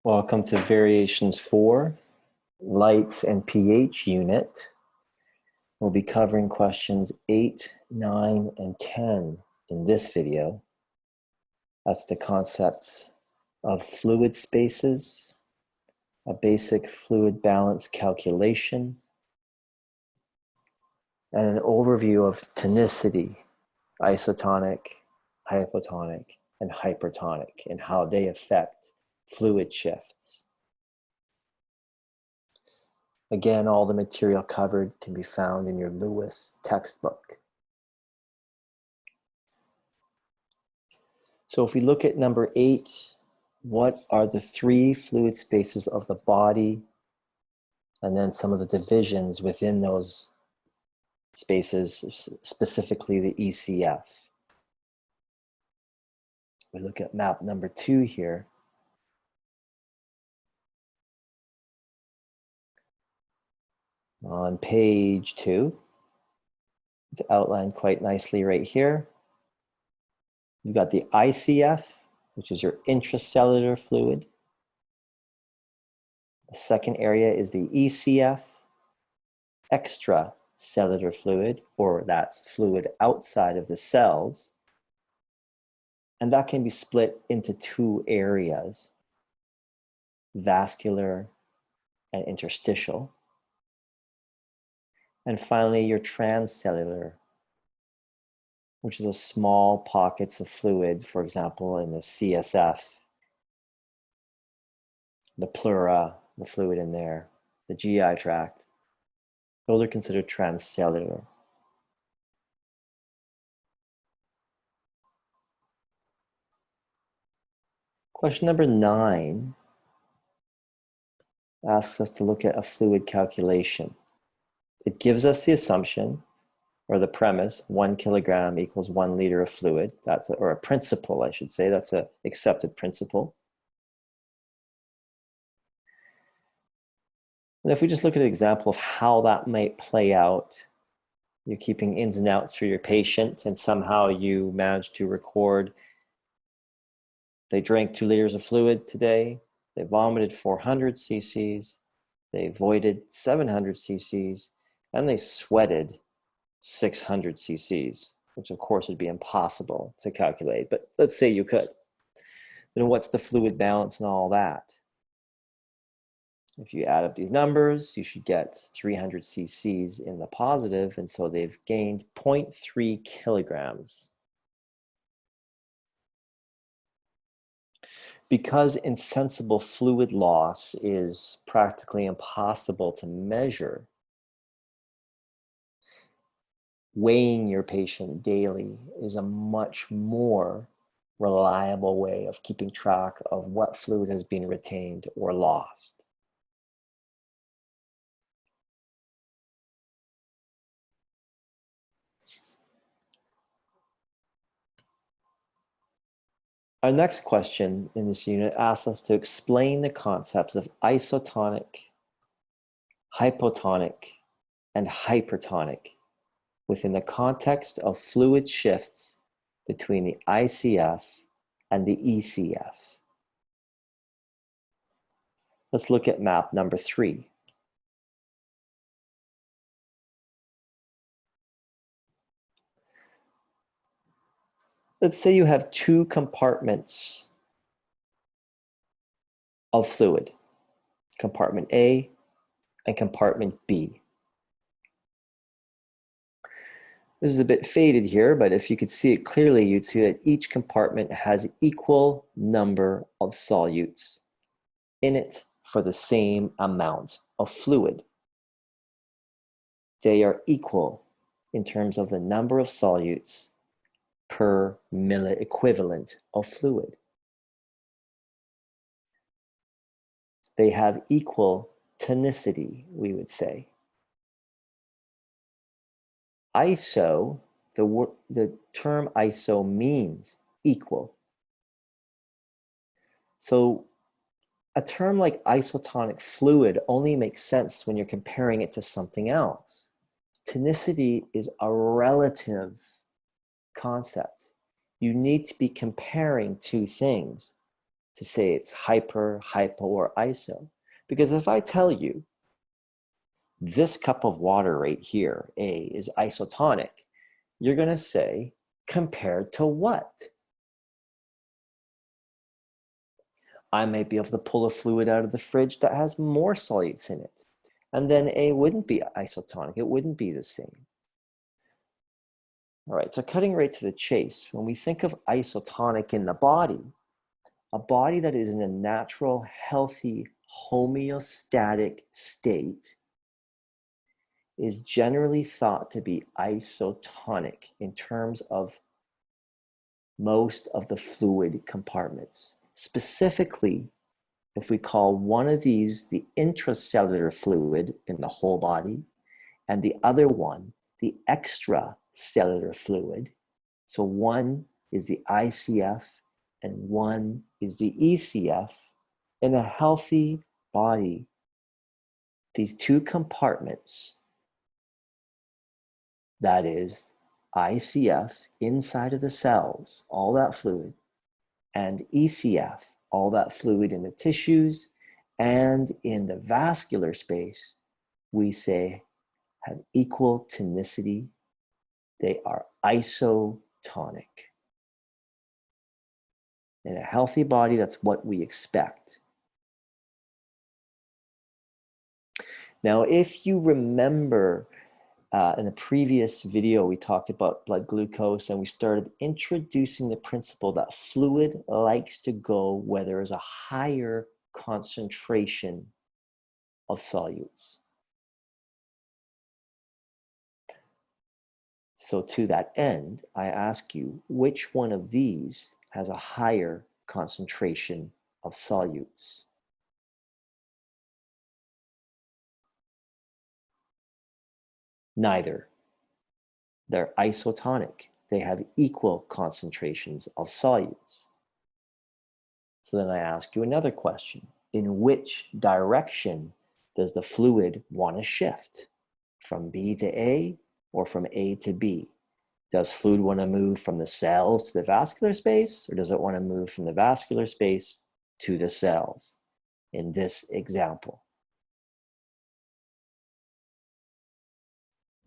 Welcome to Variations 4, Lights and pH Unit. We'll be covering questions 8, 9, and 10 in this video. That's the concepts of fluid spaces, a basic fluid balance calculation, and an overview of tonicity, isotonic, hypotonic, and hypertonic, and how they affect fluid shifts. Again, all the material covered can be found in your Lewis textbook. So if we look at number 8, what are the 3 fluid spaces of the body, and then some of the divisions within those spaces, specifically the ECF. We look at map number 2 here. On page 2, it's outlined quite nicely right here. You've got the ICF, which is your intracellular fluid. The second area is the ECF, extracellular fluid, or that's fluid outside of the cells. And that can be split into 2 areas, vascular and interstitial. And finally, your transcellular, which is a small pockets of fluid, for example, in the CSF, the pleura, the fluid in there, the GI tract. Those are considered transcellular. Question number 9 asks us to look at a fluid calculation. It gives us the assumption, or the premise, 1 kilogram equals 1 liter of fluid. That's or a principle, I should say. That's an accepted principle. And if we just look at an example of how that might play out, you're keeping ins and outs for your patient, and somehow you manage to record they drank 2 liters of fluid today, they vomited 400 cc's, they voided 700 cc's, and they sweated 600 cc's, which of course would be impossible to calculate, but let's say you could. Then what's the fluid balance and all that? If you add up these numbers, you should get 300 cc's in the positive, and so they've gained 0.3 kilograms. Because insensible fluid loss is practically impossible to measure, weighing your patient daily is a much more reliable way of keeping track of what fluid has been retained or lost. Our next question in this unit asks us to explain the concepts of isotonic, hypotonic, and hypertonic within the context of fluid shifts between the ICF and the ECF. Let's look at map number 3. Let's say you have 2 compartments of fluid, compartment A and compartment B. This is a bit faded here, but if you could see it clearly, you'd see that each compartment has equal number of solutes in it for the same amount of fluid. They are equal in terms of the number of solutes per milliequivalent of fluid. They have equal tonicity, we would say. Iso, the term iso means equal. So a term like isotonic fluid only makes sense when you're comparing it to something else. Tonicity is a relative concept. You need to be comparing 2 things. to say it's hyper, hypo, or iso. Because if I tell you this cup of water right here, A, is isotonic, you're going to say, compared to what? I might be able to pull a fluid out of the fridge that has more solutes in it. And then A wouldn't be isotonic. It wouldn't be the same. All right, so cutting right to the chase, when we think of isotonic in the body, a body that is in a natural, healthy, homeostatic state is generally thought to be isotonic in terms of most of the fluid compartments. Specifically, if we call one of these the intracellular fluid in the whole body, and the other one the extracellular fluid, so one is the ICF and one is the ECF, in a healthy body, these two compartments, that is ICF inside of the cells, all that fluid, and ECF, all that fluid in the tissues and in the vascular space, we say have equal tonicity. They are isotonic. In a healthy body, that's what we expect. Now, if you remember in the previous video, we talked about blood glucose and we started introducing the principle that fluid likes to go where there is a higher concentration of solutes. So to that end, I ask you, which one of these has a higher concentration of solutes? Neither. They're isotonic. They have equal concentrations of solutes. So then I ask you another question. In which direction does the fluid want to shift? From B to A or from A to B? Does fluid want to move from the cells to the vascular space, or does it want to move from the vascular space to the cells in this example?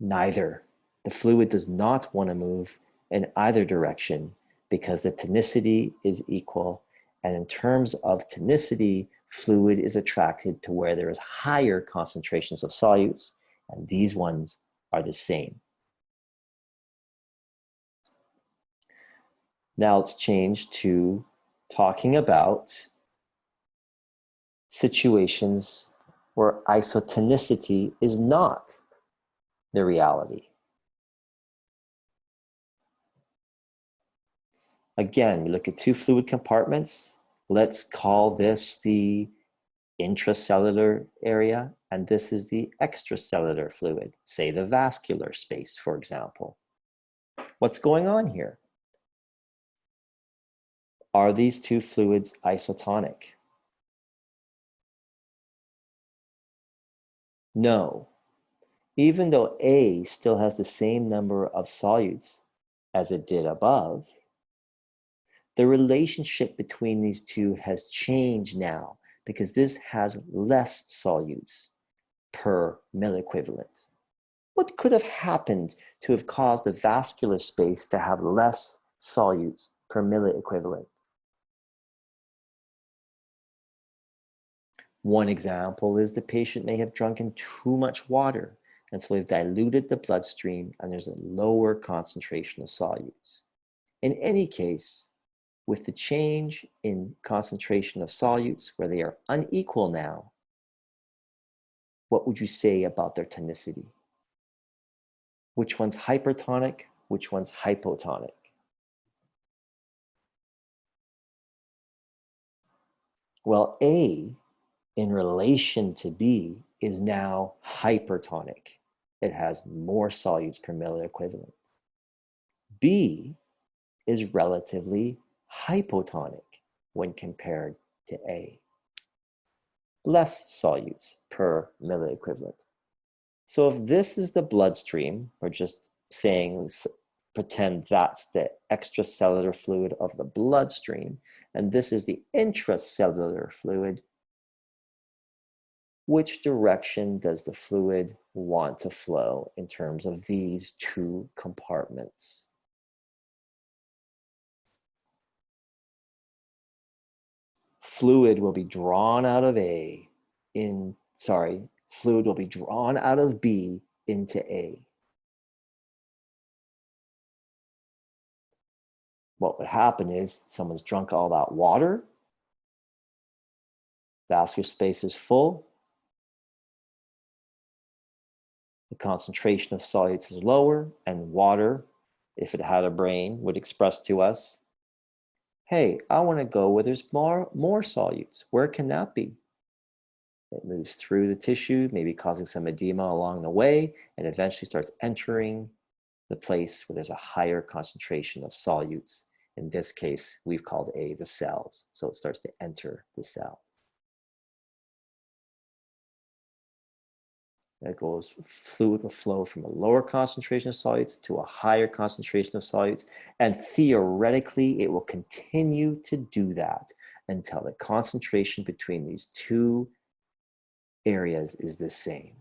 Neither. The fluid does not want to move in either direction because the tonicity is equal. And in terms of tonicity, fluid is attracted to where there is higher concentrations of solutes, and these ones are the same. Now let's change to talking about situations where isotonicity is not the reality. Again, we look at two fluid compartments. Let's call this the intracellular area, and this is the extracellular fluid, say the vascular space, for example. What's going on here? Are these two fluids isotonic? No. Even though A still has the same number of solutes as it did above, the relationship between these two has changed now because this has less solutes per milliequivalent. What could have happened to have caused the vascular space to have less solutes per milliequivalent? One example is the patient may have drunken too much water, and so they've diluted the bloodstream and there's a lower concentration of solutes. In any case, with the change in concentration of solutes where they are unequal now, what would you say about their tonicity? Which one's hypertonic? Which one's hypotonic? Well, A in relation to B is now hypertonic. It has more solutes per milliequivalent. B is relatively hypotonic when compared to A. Less solutes per milliequivalent. So if this is the bloodstream, we're just saying, pretend that's the extracellular fluid of the bloodstream, and this is the intracellular fluid. Which direction does the fluid want to flow in terms of these two compartments? Fluid will be drawn out of fluid will be drawn out of B into A. What would happen is someone's drunk all that water, vascular space is full, the concentration of solutes is lower, and water, if it had a brain, would express to us, hey, I want to go where there's more solutes. Where can that be? It moves through the tissue, maybe causing some edema along the way, and eventually starts entering the place where there's a higher concentration of solutes. In this case, we've called A the cells. So it starts to enter the cell. It goes, fluid will flow from a lower concentration of solutes to a higher concentration of solutes. And theoretically, it will continue to do that until the concentration between these two areas is the same.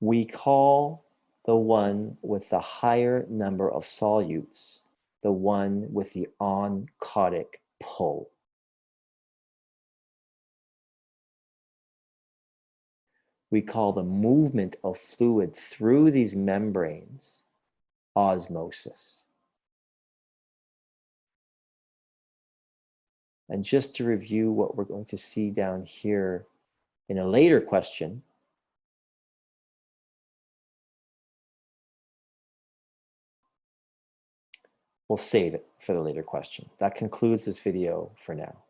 We call the one with the higher number of solutes the one with the oncotic pull. We call the movement of fluid through these membranes osmosis. And just to review what we're going to see down here in a later question, we'll save it for the later question. That concludes this video for now.